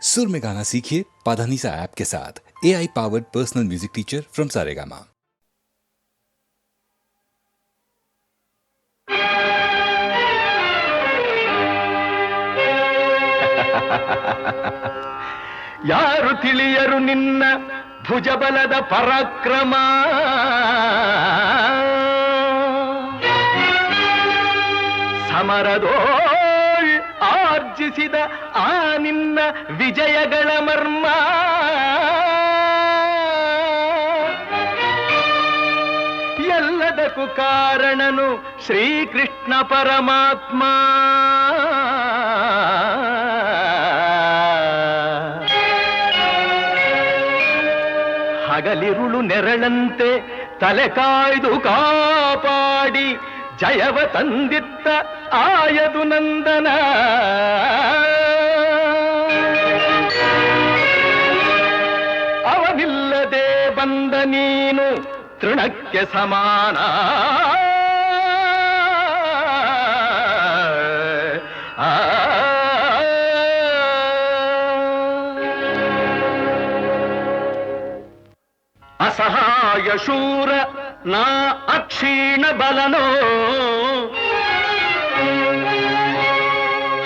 सुर में गाना सीखिए पाधानीसा ऐप के साथ। AI powered personal music teacher from Saregama. ಯಾರು ತಿಳಿಯರು ನಿನ್ನ ಭುಜಬಲದ ಪರಾಕ್ರಮ, ಸಮರದೋಳ್ ಆರ್ಜಿಸಿದ ಆ ನಿನ್ನ ವಿಜಯಗಳ ಮರ್ಮ. ಎಲ್ಲದಕ್ಕೂ ಕಾರಣನು ಶ್ರೀಕೃಷ್ಣ ಪರಮಾತ್ಮ. ಹಗಲಿರುಳು ನೆರಳಂತೆ ತಲೆ ಕಾಯ್ದು ಕಾಪಾಡಿ ಜಯವ ತಂದಿತ್ತ ಆಯದು ನಂದನ. ಅವನಿಲ್ಲದೆ ಬಂದ ನೀನು ತೃಣಕ್ಕೆ ಸಮಾನ. ಅಸಹಾಯ ಶೂರ ನಾ ಅಕ್ಷೀಣ ಬಲನೋ,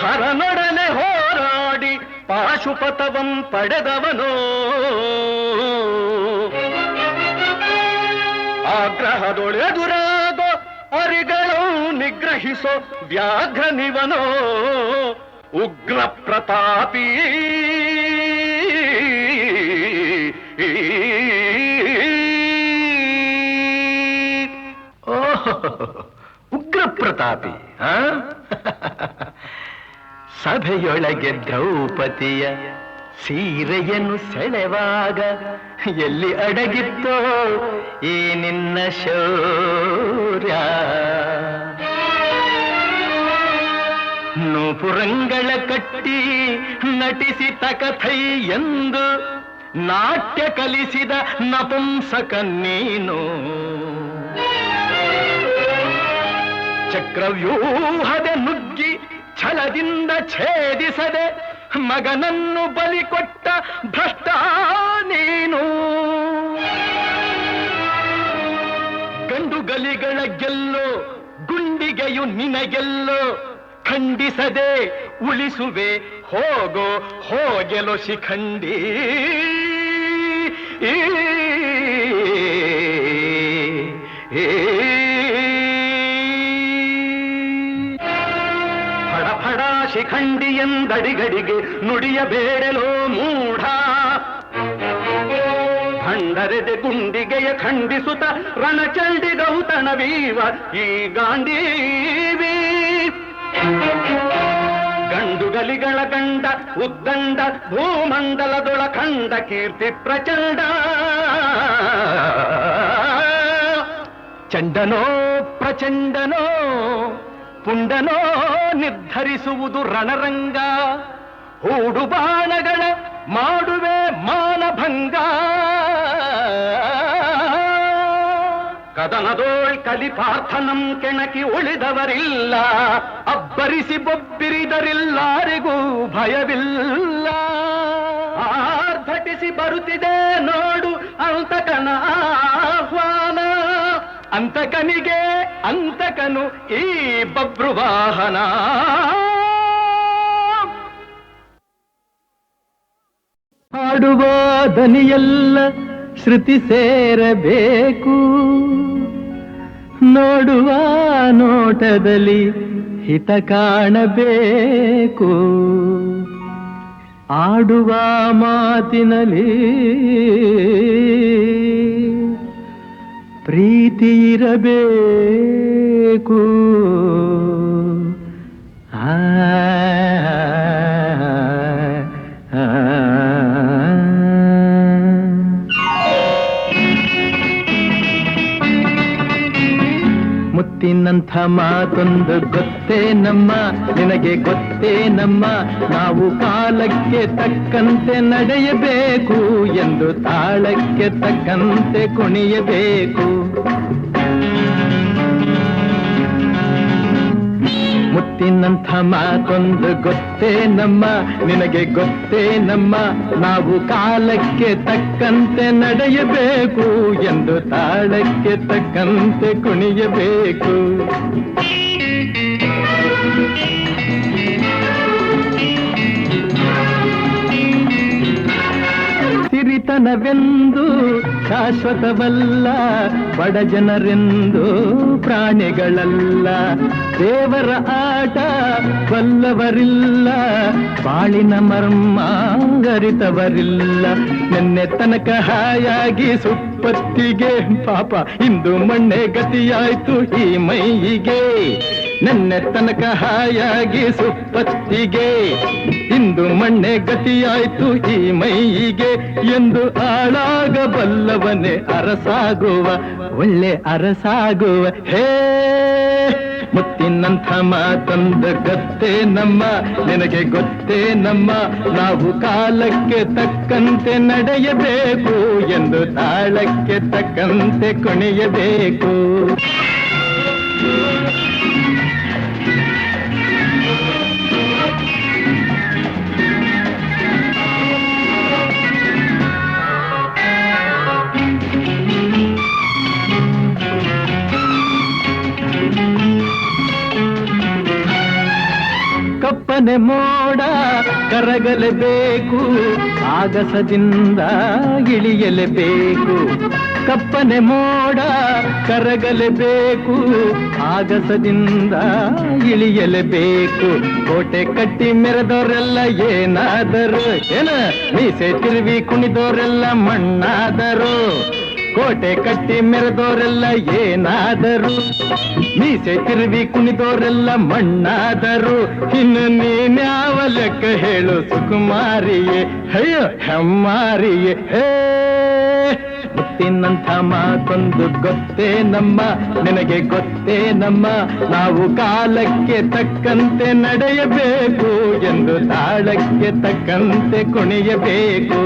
ಹರನೊಡನೆ ಹೋರಾಡಿ ಪಾಶುಪತವಂ ಪಡೆದವನೋ. ಆಗ್ರಹದೊಳೆದುರಾಗೋ ಅರಿಗಳು ನಿಗ್ರಹಿಸೋ ವ್ಯಾಘ್ರನಿವನೋ. ಉಗ್ರ ಪ್ರತಾಪಿ ಉಗ್ರ ಪ್ರತಾಪಿ. ಸಭೆಯೊಳಗೆ ದ್ರೌಪದಿಯ ಸೀರೆಯನ್ನು ಸೆಳೆವಾಗ ಎಲ್ಲಿ ಅಡಗಿತ್ತೋ ಈ ನಿನ್ನ ಶೌರ್ಯ. ನೂಪುರಂಗಳ ಕಟ್ಟಿ ನಟಿಸಿ ತಕಥೈ ಎಂದು ನಾಟ್ಯ ಕಲಿಸಿದ ನಪುಂಸಕ ನೀನು. ಚಕ್ರವ್ಯೂಹದ ನುಗ್ಗಿ ಛಲದಿಂದ ಛೇದಿಸದೆ ಮಗನನ್ನು ಬಲಿ ಕೊಟ್ಟ ಭ್ರಷ್ಟ ನೀನು. ಗಂಡುಗಲಿಗಳ ಗೆಲ್ಲೋ ಗುಂಡಿಗೆಯು ನಿನಗೆಲ್ಲೋ. ಖಂಡಿಸದೆ ಉಳಿಸುವೆ ಹೋಗೋ ಹೋಗೆಲೋ ಶಿಖಂಡಿ. ಫಡ ಶಿಖಂಡಿ ಎಂದಡಿಗಡಿಗೆ ನುಡಿಯಬೇಡಲೋ ಮೂಢ. ಭಂಡರೆದೆ ಗುಂಡಿಗೆಯ ಖಂಡಿಸುತ್ತ ರಣಚಂಡಿ ಗೌತಣವೀವ ಈ ಗಾಂಧೀವಿ. ಗಂಡುಗಲಿಗಳ ಗಂಡ ಉದ್ದಂಡ ಭೂಮಂಡಲದೊಳ ಖಂಡ ಕೀರ್ತಿ ಪ್ರಚಂಡ. ಚಂಡನೋ ಪ್ರಚಂಡನೋ ಪುಂಡನೋ ನಿರ್ಧರಿಸುವುದು ರಣರಂಗ. ಹೂಡು ಬಾಣಗಳ ಮಾಡುವೆ ಮಾನಭಂಗ. ಕದನದೋಳ್ ಕಲಿಪಾರ್ಥನಂ ಕೆಣಕಿ ಉಳಿದವರಿಲ್ಲ. ಅಬ್ಬರಿಸಿ ಬೊಬ್ಬಿರಿದರಿಲ್ಲಾರಿಗೂ ಭಯವಿಲ್ಲ. ಆರ್ಭಟಿಸಿ ಬರುತ್ತಿದೆ ನೋಡು ಅಂತಕನ ಆಹ್ವಾನ. ಅಂತಕನಿಗೆ ಅಂತಕನು ಈ ಬಭ್ರುವಾಹನ. ಹಾಡುವ ದನಿಯೆಲ್ಲ ಶ್ರುತಿ ಸೇರಬೇಕು. ನೋಡುವ ನೋಟದಲ್ಲಿ ಹಿತ ಕಾಣಬೇಕು. ಆಡುವ ಮಾತಿನಲ್ಲಿ ಪ್ರೀತಿ ಇರಬೇಕು. ಮುತ್ತಿನಂಥ ಮಾತೊಂದು ಗೊತ್ತೇ ನಮ್ಮ, ನಿನಗೆ ಗೊತ್ತೇ ನಮ್ಮ. ನಾವು ಕಾಲಕ್ಕೆ ತಕ್ಕಂತೆ ನಡೆಯಬೇಕು ಎಂದು ತಾಳಕ್ಕೆ ತಕ್ಕಂತೆ ಕುಣಿಯಬೇಕು. ಮುತ್ತಿನಂಥ ಮಾತೊಂದು ಗೊತ್ತೇ ನಮ್ಮ, ನಿನಗೆ ಗೊತ್ತೇ ನಮ್ಮ, ನಾವು ಕಾಲಕ್ಕೆ ತಕ್ಕಂತೆ ನಡೆಯಬೇಕು ಎಂದು ತಾಳಕ್ಕೆ ತಕ್ಕಂತೆ ಕುಣಿಯಬೇಕು. ಸಿರಿತನವೆಂದು ಶಾಶ್ವತವಲ್ಲ, ಬಡ ಜನರೆಂದು ಪ್ರಾಣಿಗಳಲ್ಲ, ದೇವರ ಆಟ ಬಲ್ಲವರಿಲ್ಲ, ಬಾಳಿನ ಮರ್ಮ ಅರಿತವರಿಲ್ಲ. ನಿನ್ನೆ ತನಕ ಹಾಯಾಗಿ ಸುಪ್ಪತ್ತಿಗೆ ಪಾಪ ಇಂದು ಮಣ್ಣೆ ಗತಿಯಾಯ್ತು ಈ ಮೈಯಿಗೆ. ನಿನ್ನೆ ತನಕ ಹಾಯಾಗಿ ಸುಪ್ಪತ್ತಿಗೆ ಇಂದು ಮಣ್ಣೆ ಗತಿಯಾಯ್ತು ಈ ಮೈಯಿಗೆ. ಎಂದು ಆಳಾಗಬಲ್ಲವನೇ ಅರಸಾಗುವ, ಒಳ್ಳೆ ಅರಸಾಗುವ. ಹೇ ಮುತ್ತಿನಂಥ ಮಾತೊಂದು ಗೊತ್ತೇ ನಮ್ಮ, ನಿನಗೆ ಗೊತ್ತೇ ನಮ್ಮ, ನಾವು ಕಾಲಕ್ಕೆ ತಕ್ಕಂತೆ ನಡೆಯಬೇಕು ಎಂದು ತಾಳಕ್ಕೆ ತಕ್ಕಂತೆ ಕುಣಿಯಬೇಕು. ಕಪ್ಪನೆ ಮೋಡ ಕರಗಲೇಬೇಕು, ಆಗಸದಿಂದ ಇಳಿಯಲೇಬೇಕು. ಕಪ್ಪನೆ ಮೋಡ ಕರಗಲೇಬೇಕು, ಆಗಸದಿಂದ ಇಳಿಯಲೇಬೇಕು. ಕೋಟೆ ಕಟ್ಟಿ ಮೆರೆದವರೆಲ್ಲ ಏನಾದರು, ಮೀಸೆ ತಿರುವಿ ಕುಣಿದವರೆಲ್ಲ ಮಣ್ಣಾದರು. ಕೋಟೆ ಕಟ್ಟಿ ಮೆರೆದೋರೆಲ್ಲ ಏನಾದರು, ಮೀಸೆ ತಿರುವಿ ಕುಣಿದೋರೆಲ್ಲ ಮಣ್ಣಾದರು. ಇನ್ನು ನೀನ್ಯಾವ ಲೆಕ್ಕ ಹೇಳು ಸುಕುಮಾರಿಯೇ, ಅಯ್ಯೋ ಹೆಮ್ಮಾರಿಯೇ. ಹೇ ಮುತ್ತಿನಂಥ ಮಾತೊಂದು ಗೊತ್ತೇ ನಮ್ಮ, ನಿನಗೆ ಗೊತ್ತೇ ನಮ್ಮ, ನಾವು ಕಾಲಕ್ಕೆ ತಕ್ಕಂತೆ ನಡೆಯಬೇಕು ಎಂದು ತಾಳಕ್ಕೆ ತಕ್ಕಂತೆ ಕುಣಿಯಬೇಕು.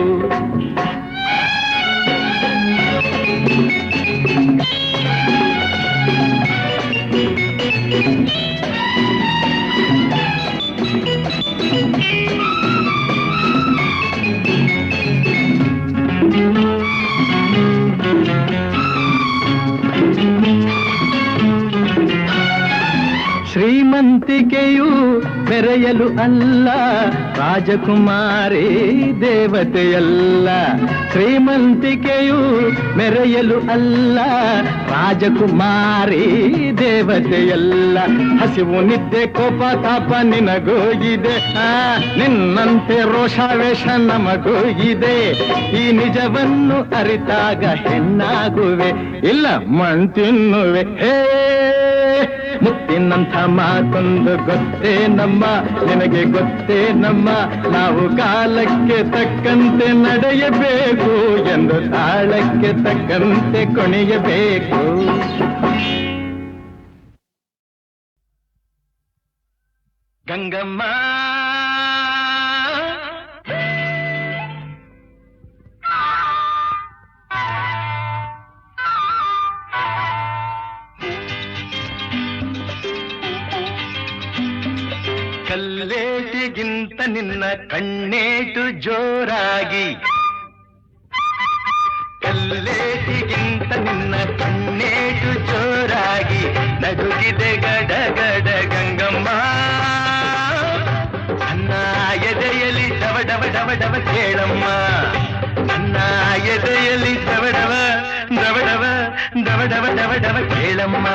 ಶ್ರೀಮಂತಿಕೆಯು ಮೆರೆಯಲು ಅಲ್ಲ, ರಾಜಕುಮಾರಿ ದೇವತೆಯಲ್ಲ. ಶ್ರೀಮಂತಿಕೆಯು ಮೆರೆಯಲು ಅಲ್ಲ, ರಾಜಕುಮಾರಿ ದೇವತೆಯಲ್ಲ. ಹಸಿವು ನಿದ್ದೆ ಕೋಪ ತಾಪ ನಿನಗೂ ಇದೆ, ನಿನ್ನಂತೆ ರೋಷಾವೇಶ ನಮಗೂ ಇದೆ. ಈ ನಿಜವನ್ನು ಅರಿತಾಗ ಹೆಣ್ಣಾಗುವೆ, ಇಲ್ಲ ಮಣ್ ತಿನ್ನುವೆ. ಹೇ ಮುತ್ತಿನಂಥ ಮಾತೊಂದು ಗೊತ್ತೇ ನಮ್ಮ, ನಿನಗೆ ಗೊತ್ತೇ ನಮ್ಮ, ನಾವು ಕಾಲಕ್ಕೆ ತಕ್ಕಂತೆ ನಡೆಯಬೇಕು ಎಂದು ತಾಳಕ್ಕೆ ತಕ್ಕಂತೆ ಕುಣಿಯಬೇಕು. ಗಂಗಮ್ಮ ಕಲ್ಲೇಟಿಗಿಂತ ನಿನ್ನ ಕಣ್ಣೇಟು ಜೋರಾಗಿ, ಕಲ್ಲೇಟಿಗಿಂತ ನಿನ್ನ ಕಣ್ಣೇಟು ಜೋರಾಗಿ ನಡುಗಿದೆ ಗಡಗಡ ಗಂಗಮ್ಮ. ನನ್ನ ಎದೆಯಲ್ಲಿ ಡವ ಡವ ಡವ ಡವ ಕೇಳಮ್ಮ, ನನ್ನ ಎದೆಯಲ್ಲಿ ಡವ ಡವ ಡವ ಡವ ಡವ ಡವ ಡವ ಡವ ಕೇಳಮ್ಮ.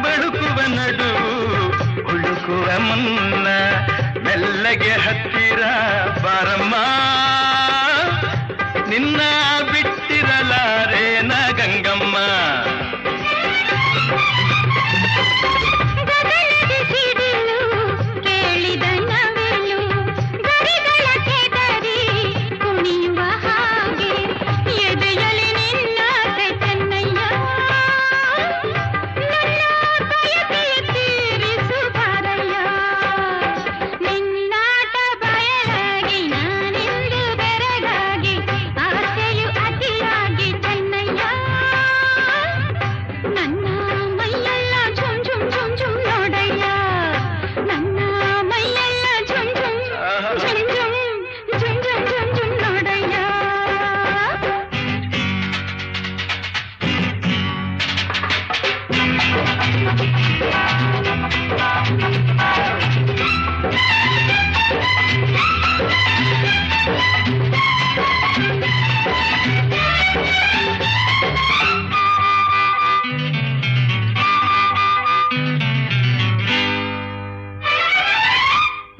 ಬಳುಕುವ ನಡು ಹುಡುಕುವ ಮುನ್ನ ಮೆಲ್ಲಗೆ ಹತ್ತಿರ ಬಾರಮ್ಮ ನಿನ್ನ ಬಿಟ್ಟಿರಲಾರೇನ ಗಂಗಮ್ಮ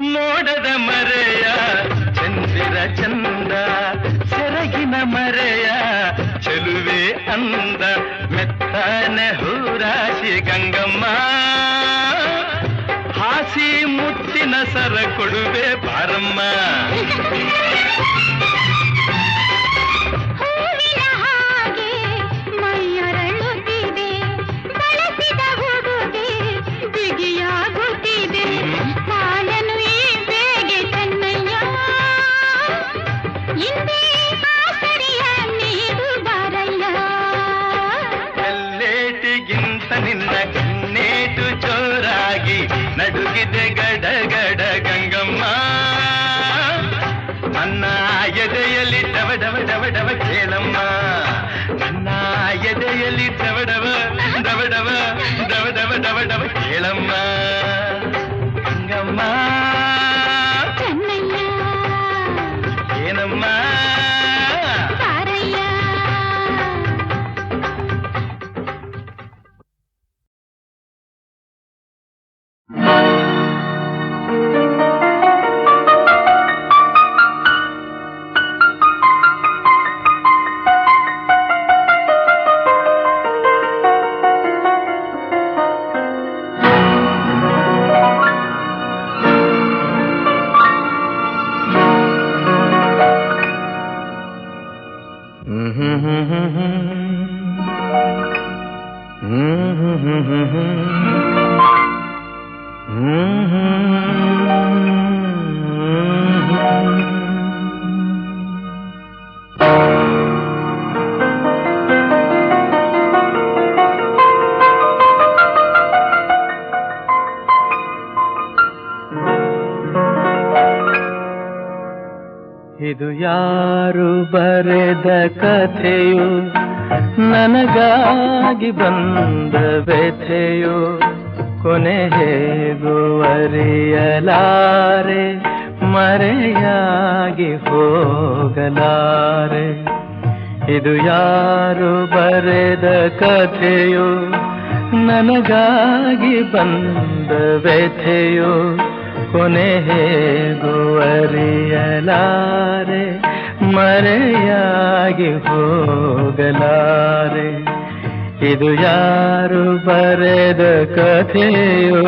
ಮೋಡದ ಮರೆಯ ಚಂದಿರ ಚಂದ ಸೆರಗಿನ ಮರೆಯ ಚೆಲುವೆ ಅಂದ ಮೆತ್ತನೆ ಹೂರಾಶಿ ಗಂಗಮ್ಮ ಹಾಸಿ ಮುತ್ತಿನ ಸರ ಕೊಡುವೆ ಬಾರಮ್ಮ ನಿನ್ನ ಕಣ್ಣೇಟು ಜೋರಾಗಿ ನಡುಗಿದೆ ಗಡಗಡ ಗಂಗಮ್ಮ ನನ್ನ ಎದೆಯಲ್ಲಿ ಡವ ಡವ ಡವ ಡವ ಕೇಳಮ್ಮ ನನ್ನ ಎದೆಯಲ್ಲಿ ಡವ ಡವ ಡವ ಡವ ಡವ ಡವ ಡವ ಡವ ಕೇಳಮ್ಮ ಗಂಗಮ್ಮ ಏನಮ್ಮ ಇದು ಯಾರು ಬರೆದ ಕಥೆಯು ನನಗಾಗಿ ಬಂದ ವ್ಯಥೆಯು ಕೊನೆ ಹೇಗೂ ಅರಿಯಲಾರೆ ಮರೆಯಾಗಿ ಹೋಗಲಾರೆ ಇದು ಯಾರು ಬರೆದ ಕಥೆಯು ನನಗಾಗಿ ಬಂದ ವ್ಯಥೆಯು ಕೊನೆ ಹೇಗೂ ಅರಿಯಲಾರೆ ಮರೆಯಾಗಿ ಹೋಗಲಾರೆ ಇದು ಯಾರು ಬರೆದ ಕಥೆಯೋ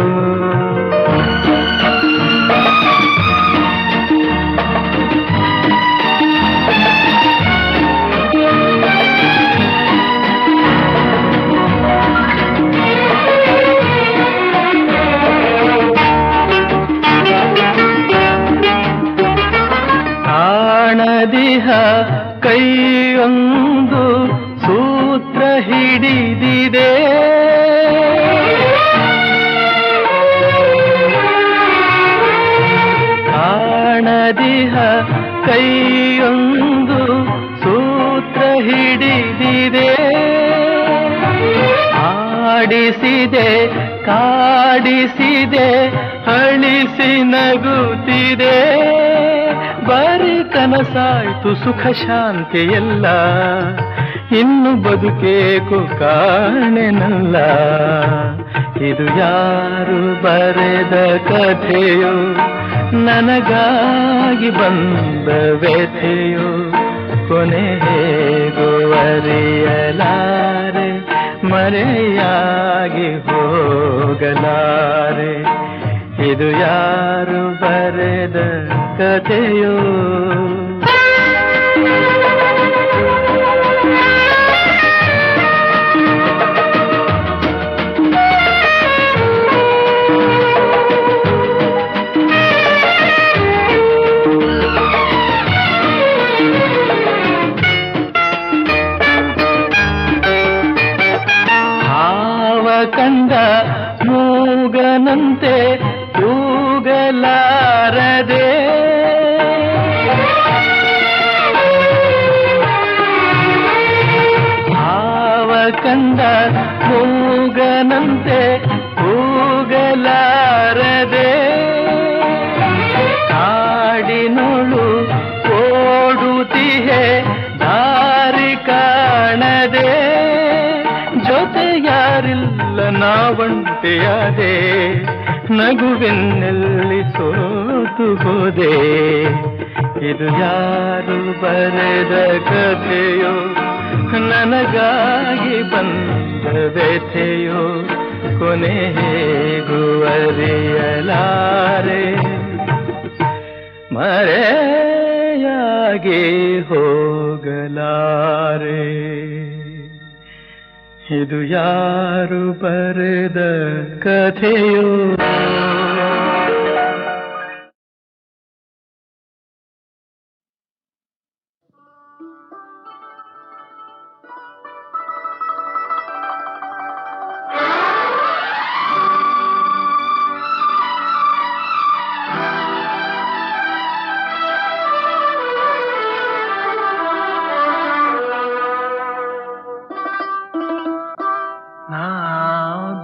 ಕಾಣದಿಹ ಕೈಯೊಂದು ಸೂತ್ರ ಹಿಡಿದಿದೆ ಕಾಣದಿಹ ಕೈಯೊಂದು ಸೂತ್ರ ಹಿಡಿದಿದೆ ಆಡಿಸಿದೆ ಕಾಡಿಸಿದೆ ಅಳಿಸಿ ನಗುತ್ತಿದೆ ಬರೀ ಕನಸಾಯ್ತು ಸುಖ ಶಾಂತಿ ಎಲ್ಲ ಇನ್ನು ಬದುಕೇಕು ಕಾಣೆನಲ್ಲ ಇದು ಯಾರು ಬರೆದ ಕಥೆಯೋ, ನನಗಾಗಿ ಬಂದ ವ್ಯಥೆಯೋ, ಕೊನೆ ಹೇಗೋ ಅರಿಯಲಾರೆ, ಮರೆಯಾಗಿ ಹೋಗಲಾರೆ. ಇದು ಯಾರು ಬರೆದ ಕಥೆಯೋ. ಕಂದ ಮೂಗನಂತೆ ಕೂಗಲಾರದೆ, ಹಾವ ಕಂದ ಮೂಗನಂತೆ ಕೂಗಲಾರದೆ, ಕಾಡಿನೊಳು ಓಡುತ್ತಿಹೆ ದಾರಿ ಕಾಣದೆ, ಜೊತೆ ಯಾರಿಲ್ಲ ನಾವಂಟೆಯಾದೆ, ನಗುವೆನ್ನೆಲ್ಲಿ ಸೋತು ಹೋದೆ. ಇದು ಯಾರು ಬರೆದ ಕಥೆಯೋ, ನನಗಾಗಿ ಬಂದ ವ್ಯಥೆಯೋ, ಕೊನೆ ಹೇಗೂ ಅರಿಯಲಾರೆ, ಮರೆಯಾಗಿ ಹೋಗಲಾರೆ. ಇದು ಯಾರು ಬರೆದ ಕಥೆಯೋ.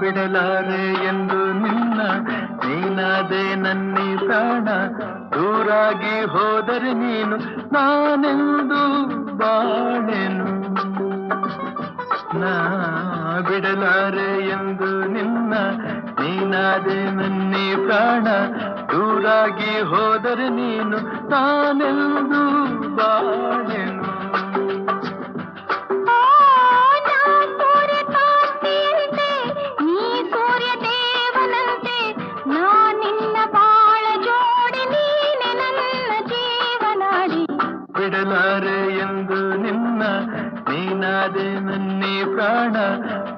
ಬಿಡಲಾರೆ ಎಂದು ನಿನ್ನ, ನೀನಾದೆ ನನ್ನಿ ಪ್ರಾಣ, ದೂರಾಗಿ ಹೋದರೆ ನೀನು ನಾನೆಂದು ಬಾಳೆನು. ನಾ ಬಿಡಲಾರೆ ಎಂದು ನಿನ್ನ, ನೀನಾದೆ ನನ್ನಿ ಪ್ರಾಣ, ದೂರಾಗಿ ಹೋದರೆ ನೀನು ನಾನೆಂದು ಬಾಳೆನು. ಬಿಡಲಾರೆ ಎಂದು ನಿನ್ನ, ನೀನಾದೆ ನನ್ನಿ ಪ್ರಾಣ,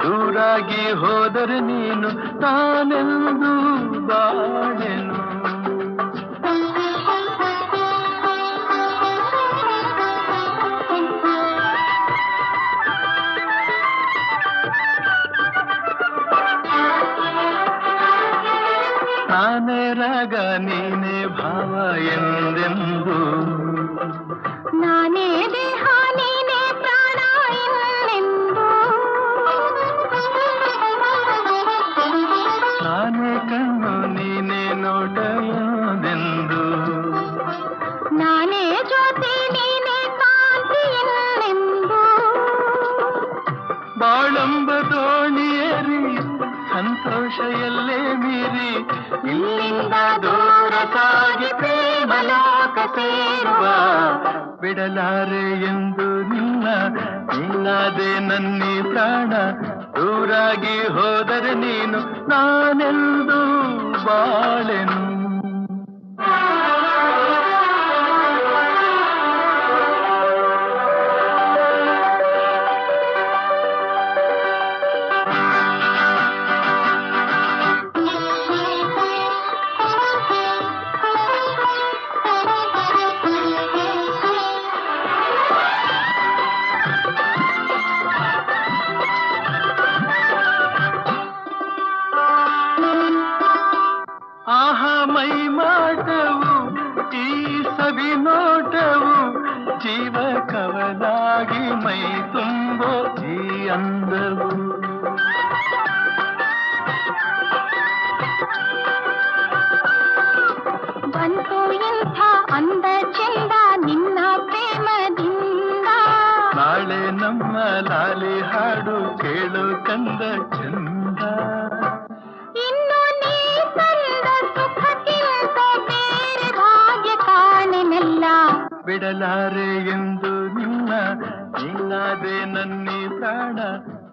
ದೂರಾಗಿ ಹೋದರೆ ನೀನು ನಾನೆಂದು ಬಾಳೆನು. ನಾನೇ ರಾಗ ನೀನೇ ಭಾವ ಎಂದೆಂದು, ನಾನೇ ದೇಹ ನೀನೇ ಪ್ರಾಣ ಎಂದೆಂದು, ನಾನೇ ಕಣ್ಣು ನೀನೇ ನೋಟ ಎಂದೆಂದು, ನಾನೇ ಜ್ಯೋತಿ ನೀನೇ ಕಾಂತಿ ಎಂದೆಂದು, ಬಾಳಂಬ ದೋಣಿಯೇರಿ ಸಂತೋಷ ಎಲ್ಲೇ ಮೀರಿ, ಇಲ್ಲಿಂದ ದೂರ ಸಾಗಿ ಪ್ರೇಮಲೋಕ ಸೇರುವ. ಬಿಡಲಾರೆ ಎಂದು ನಿನ್ನ, ನೀನಾದೆ ನನ್ನಿ ಪ್ರಾಣ, ದೂರಾಗಿ ಹೋದರೆ ನೀನು ನಾನೆಂದು ಬಾಳೆನು. ಮೈ ಮಾಟವು ಈ ಸವಿ ನೋಟವು, ಜೀವ ಕವಲಾಗಿ ಮೈ ತುಂಬೋ ಈ ಅಂದವು. ಬಂತು ಇಂಥ ಅಂದ ಚೆಂದ ನಿನ್ನ ಪ್ರೇಮದಿಂದ, ನಾಳೆ ನಮ್ಮ ಲಾಲಿ ಹಾಡು ಕೇಳು ಕಂದ ಚಂದ. ಬಿಡಲಾರೆ ಎಂದು ನಿನ್ನ ನೀನಾದೆ ನನ್ನಿ ಪ್ರಾಣ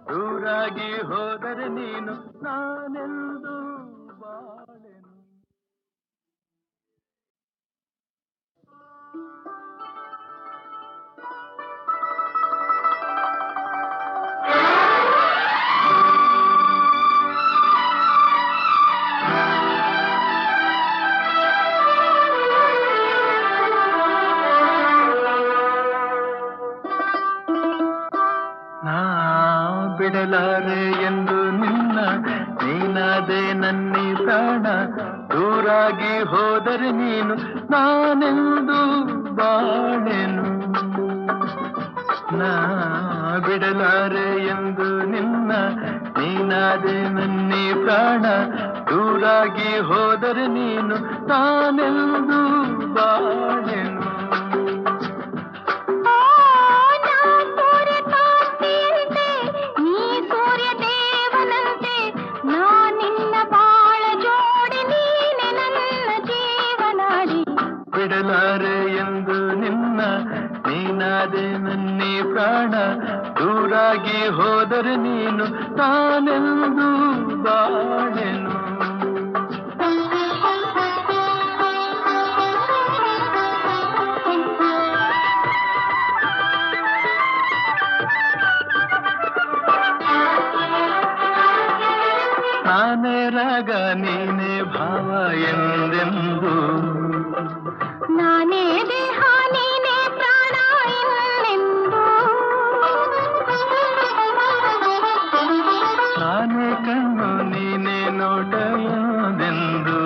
ದೂರಾಗಿ ಹೋದರೆ ನೀನು ನಾನೆಂದು ಬಾಳೆನು. ಬಿಡಲಾರೆ ಎಂದು ನಿನ್ನ ನೀನಾದೆ ನನ್ನಿ ಪ್ರಾಣ ದೂರಾಗಿ ಹೋದರೆ ನೀನು ನಾನೆಂದು ಬಾಳೆನು. ನಾ ಬಿಡಲಾರೆ ಎಂದು ನಿನ್ನ ನೀನಾದೆ ನನ್ನಿ ಪ್ರಾಣ ದೂರಾಗಿ ಹೋದರೆ ನೀನು ನಾನೆಂದು ಬಾಳೆನು. ಬಿಡಲಾರೆ ಎಂದು ನಿನ್ನ ನೀನಾದೆ ನನ್ನಿ ಪ್ರಾಣ ದೂರಾಗಿ ಹೋದರೆ ನೀನು ನಾನೆಂದು ಬಾಳೆನು. ನಾನೇ ರಾಗ ನೀನೇ ಭಾವ ಎಂದೆಂದು ನಾನೇ ದೇಹ ನೀನೇ ಪ್ರಾಣ ಎಂದೆಂದು ನಾನೇ ಕಣ್ಣು ನೀನೇ ನೋಟ ಎಂದೆಂದು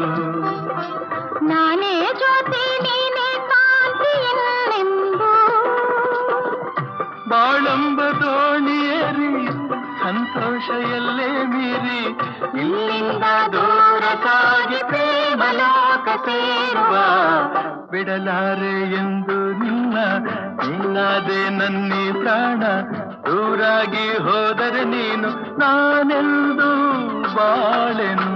ನಾನೇ ಜ್ಯೋತಿ ನೀನೇ ಕಾಂತಿ ಎಂದೆಂದು ಬಾಳಂಬ ದೋಣಿಯೇರಿ ಸಂತೋಷ ಎಲ್ಲೇ ಮೀರಿ ಇಲ್ಲಿಂದ ದೂರ ಸಾಗಿ ಪ್ರೇಮ ಲೋಕ ಸೇರುವ. ಬಿಡಲಾರೆ ಎಂದು ನಿನ್ನ ನೀನಾದೆ ನನ್ನಿ ಪ್ರಾಣ ದೂರಾಗಿ ಹೋದರೆ ನೀನು ನಾನೆಂದು ಬಾಳೆನು.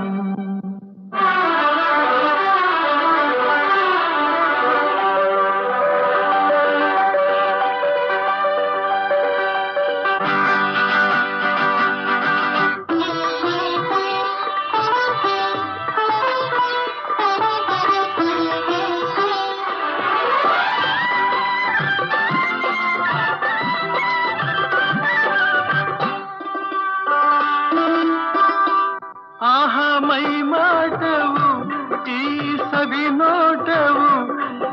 ಮೈ ಮಾಟವು ಈ ಸವಿ ನೋಟವು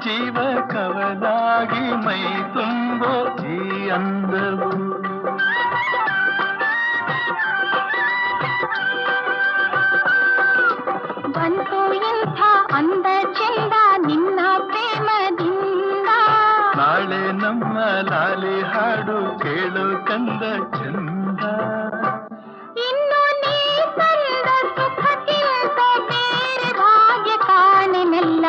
ಜೀವ ಕವಲಾಗಿ ಮೈ ತುಂಬೋ ಈ ಅಂದವು. ಬಂತು ಇಂಥ ಅಂದ ಚೆಂದ ನಿನ್ನ ಪ್ರೇಮದಿಂದ ನಾಳೆ ನಮ್ಮ ಲಾಲಿ ಹಾಡು ಕೇಳು ಕಂದ ಚಂದ. ಇನ್ನು ನೀ ತಂದ ಸುಖಕ್ಕಿಂತ ಬೇರೆ ಭಾಗ್ಯ ಕಾಣೆನಲ್ಲ.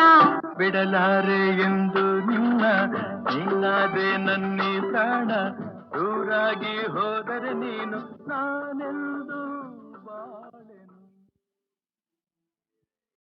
ಬಿಡಲಾರೆ ಎಂದು ನಿನ್ನ ನೀನಾದೆ ನನ್ನಿ ಪ್ರಾಣ ದೂರಾಗಿ ಹೋದರೆ ನೀನು ನಾನೆಲ್ಲ